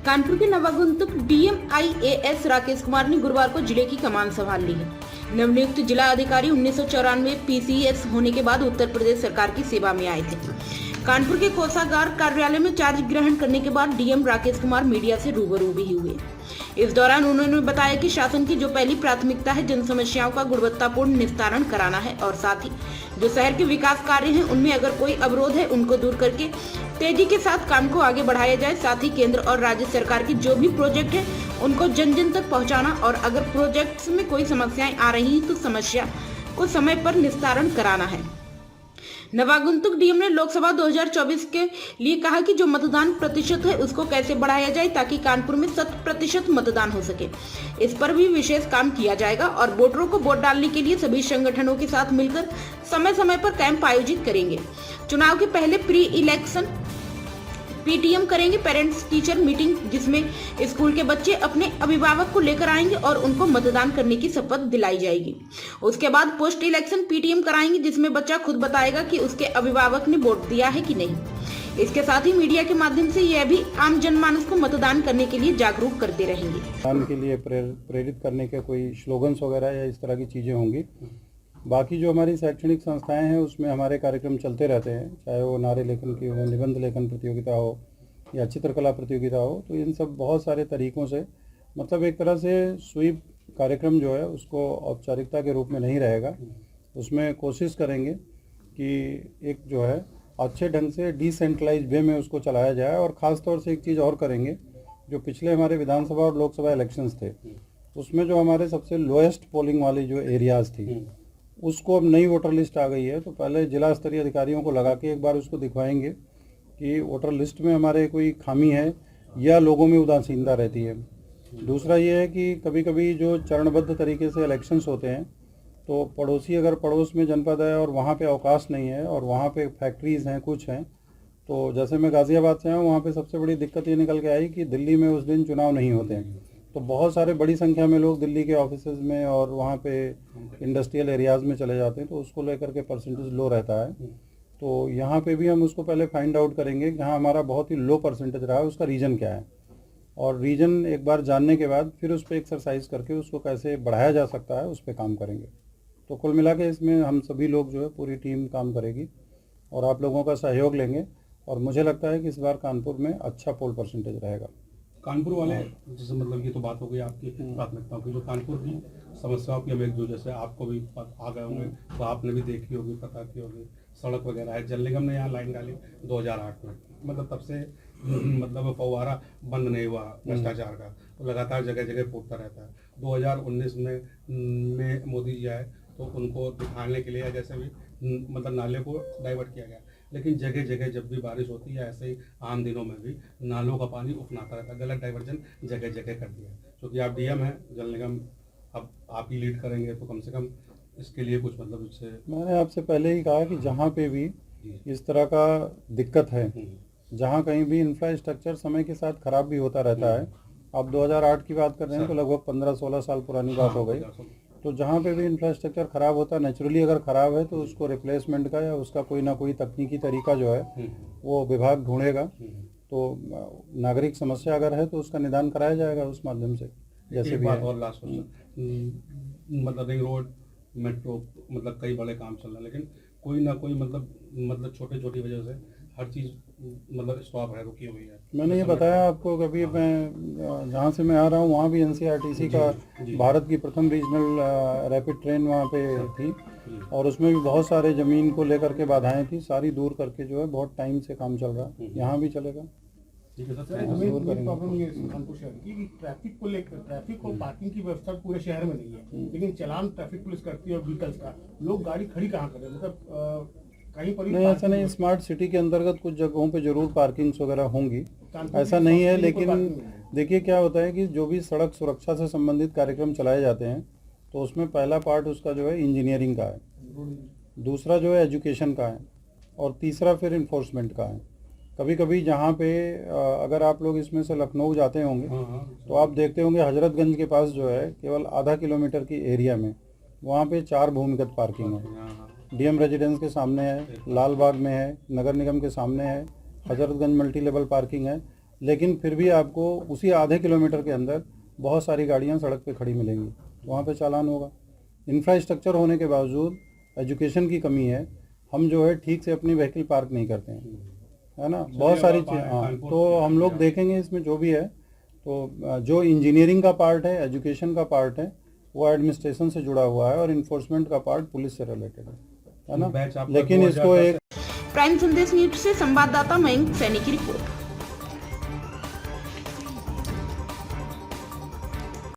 कानपुर के नवागंतुक DM IAS Rakesh Kumar ने गुरुवार को जिले की कमान संभाल ली है। नवनियुक्त जिला अधिकारी 1994 PCS होने के बाद उत्तर प्रदेश सरकार की सेवा में आए थे। कानपुर के कोषागार कार्यालय में चार्ज ग्रहण करने के बाद डीएम राकेश कुमार मीडिया से रूबरू भी हुए। इस दौरान उन्होंने बताया कि शासन की जो पहली प्राथमिकता है जन समस्याओं का गुणवत्तापूर्ण निस्तारण कराना है और साथ ही जो शहर के विकास कार्य हैं उनमें अगर कोई अवरोध है उनको दूर करके तेजी के साथ काम को आगे बढ़ाया जाए। साथ ही केंद्र और राज्य सरकार के जो भी प्रोजेक्ट है उनको जन जन तक पहुंचाना और अगर प्रोजेक्ट्स में कोई समस्याएं आ रही हैं तो समस्या को समय पर निस्तारण कराना है। नवागंतुक डीएम ने लोकसभा 2024 के लिए कहा कि जो मतदान प्रतिशत है उसको कैसे बढ़ाया जाए ताकि कानपुर में 100% मतदान हो सके। इस पर भी विशेष काम किया जाएगा और वोटरों को वोट डालने के लिए सभी संगठनों के साथ मिलकर समय समय पर कैंप आयोजित करेंगे। चुनाव के पहले प्री इलेक्शन PTM करेंगे, पेरेंट्स टीचर मीटिंग, जिसमें स्कूल के बच्चे अपने अभिभावक को लेकर आएंगे और उनको मतदान करने की शपथ दिलाई जाएगी। उसके बाद पोस्ट इलेक्शन PTM कराएंगे, जिसमें बच्चा खुद बताएगा कि उसके अभिभावक ने वोट दिया है कि नहीं। इसके साथ ही मीडिया के माध्यम से यह भी आम जनमानस को मतदान करने के लिए जागरूक करते रहेंगे। मतदान के लिए प्रेरित करने के कोई स्लोगन्स वगैरह या इस तरह की चीज़ें होंगी। बाकी जो हमारी शैक्षणिक संस्थाएं हैं उसमें हमारे कार्यक्रम चलते रहते हैं, चाहे वो नारे लेखन की हो, निबंध लेखन प्रतियोगिता हो या चित्रकला प्रतियोगिता हो। तो इन सब बहुत सारे तरीक़ों से मतलब एक तरह से स्वीप कार्यक्रम जो है उसको औपचारिकता के रूप में नहीं रहेगा। उसमें कोशिश करेंगे कि एक जो है अच्छे ढंग से डिसेंट्रलाइज वे में उसको चलाया जाए। और ख़ास तौर से एक चीज़ और करेंगे, जो पिछले हमारे विधानसभा और लोकसभा इलेक्शंस थे उसमें जो हमारे सबसे लोएस्ट पोलिंग वाली जो एरियाज़ थी उसको अब नई वोटर लिस्ट आ गई है, तो पहले जिला स्तरीय अधिकारियों को लगा के एक बार उसको दिखवाएंगे कि वोटर लिस्ट में हमारे कोई खामी है या लोगों में उदासीनता रहती है। दूसरा ये है कि कभी कभी जो चरणबद्ध तरीके से इलेक्शंस होते हैं तो पड़ोसी अगर पड़ोस में जनपद है और वहाँ पे अवकाश नहीं है और वहाँ पे फैक्ट्रीज़ हैं, कुछ हैं, तो जैसे मैं गाज़ियाबाद से आया, वहाँ पे सबसे बड़ी दिक्कत ये निकल के आई कि दिल्ली में उस दिन चुनाव नहीं होते हैं, तो बहुत सारे बड़ी संख्या में लोग दिल्ली के ऑफिसेज में और वहाँ पे इंडस्ट्रियल एरियाज़ में चले जाते हैं, तो उसको लेकर के परसेंटेज लो रहता है। तो यहाँ पे भी हम उसको पहले फाइंड आउट करेंगे कि हाँ हमारा बहुत ही लो परसेंटेज रहा है, उसका रीज़न क्या है, और रीज़न एक बार जानने के बाद फिर उस पर एक्सरसाइज करके उसको कैसे बढ़ाया जा सकता है उस पर काम करेंगे। तो कुल मिला के इसमें हम सभी लोग जो है पूरी टीम काम करेगी और आप लोगों का सहयोग लेंगे और मुझे लगता है कि इस बार कानपुर में अच्छा पोल परसेंटेज रहेगा। कानपुर वाले जैसे मतलब ये तो बात हो गई आपकी प्राथमिकताओं की, जो कानपुर की समस्याओं की हमें जो जैसे आपको भी आ गए होंगे तो आपने भी देखी होगी, पता की होगी, सड़क वगैरह है। जल निगम ने यहाँ लाइन डाली 2008 में, मतलब तब से मतलब फव्वारा बंद नहीं हुआ भ्रष्टाचार का, तो लगातार जगह जगह फूटता रहता है। 2019 में मोदी जी आए तो उनको दिखाने के लिए जैसे भी मतलब नाले को डाइवर्ट किया गया, लेकिन जगह जगह जब भी बारिश होती है ऐसे ही आम दिनों में भी नालों का पानी उफनाता रहता है। गलत डाइवर्जन जगह जगह कर दिया। क्योंकि आप डीएम हैं, जल निगम अब आप ही लीड करेंगे तो कम से कम इसके लिए कुछ मतलब इससे। मैंने आपसे पहले ही कहा कि जहाँ पे भी इस तरह का दिक्कत है, जहाँ कहीं भी इंफ्रास्ट्रक्चर समय के साथ खराब भी होता रहता है। आप 2008 की बात कर रहे हैं तो लगभग 15-16 साल पुरानी बात हो गई। तो जहाँ पे भी इंफ्रास्ट्रक्चर ख़राब होता है, नेचुरली अगर ख़राब है तो उसको रिप्लेसमेंट का या उसका कोई ना कोई तकनीकी तरीका जो है वो विभाग ढूंढेगा। तो नागरिक समस्या अगर है तो उसका निदान कराया जाएगा उस माध्यम से। जैसे भी बात और लास्ट मतलब रिंग रोड, मेट्रो, मतलब कई बड़े काम चल रहे हैं, लेकिन कोई ना कोई मतलब छोटी वजह से हर चीज़ मतलब स्टॉप है, रुकी हुई है। मैंने ये बताया आपको, कभी मैं जहाँ से मैं आ रहा हूँ वहाँ भी NCRTC का भारत की प्रथम रीजनल रैपिड ट्रेन वहाँ पे थी और उसमें भी बहुत सारे ज़मीन को लेकर के बाधाएं थी, सारी दूर करके जो है बहुत टाइम से काम चल रहा है। यहाँ भी चलेगा। प्रॉब्लम ये कानपुर शहर की ट्रैफिक को लेकर, ट्रैफिक और पार्किंग की व्यवस्था पूरे शहर में नहीं है, लेकिन चलान ट्रैफिक पुलिस करती है और व्हीकल्स का। लोग गाड़ी खड़ी कहाँ करें, मतलब कहीं पर नहीं, ऐसा नहीं। स्मार्ट सिटी के अंतर्गत कुछ जगहों पे जरूर पार्किंग्स वगैरह होंगी, ऐसा नहीं है। लेकिन देखिए क्या होता है कि जो भी सड़क सुरक्षा से संबंधित कार्यक्रम चलाए जाते हैं तो उसमें पहला पार्ट उसका जो है इंजीनियरिंग का है, दूसरा जो है एजुकेशन का है और तीसरा फिर इन्फोर्समेंट का है। कभी कभी जहाँ पे अगर आप लोग इसमें से लखनऊ जाते होंगे तो आप देखते होंगे हजरतगंज के पास जो है केवल आधा किलोमीटर की एरिया में वहाँ पे 4 भूमिगत पार्किंग है। डीएम रेजिडेंस के सामने है, लाल बाग में है, नगर निगम के सामने है, हजरतगंज मल्टी लेवल पार्किंग है लेकिन फिर भी आपको उसी आधे किलोमीटर के अंदर बहुत सारी गाड़ियां सड़क पे खड़ी मिलेंगी, तो वहाँ पे चालान होगा। इंफ्रास्ट्रक्चर होने के बावजूद एजुकेशन की कमी है, हम जो है ठीक से अपनी व्हीकल पार्क नहीं करते हैं, है ना, बहुत सारी चीज़। हाँ, तो हम लोग देखेंगे इसमें जो भी है, तो जो इंजीनियरिंग का पार्ट है, एजुकेशन का पार्ट है, वो एडमिनिस्ट्रेशन से जुड़ा हुआ है और इन्फोर्समेंट का पार्ट पुलिस से रिलेटेड है ना। बैच आपका लेकिन इसको 2010 एक प्राइम संदेश न्यूज से संवाददाता मयंक सैनी की रिपोर्ट।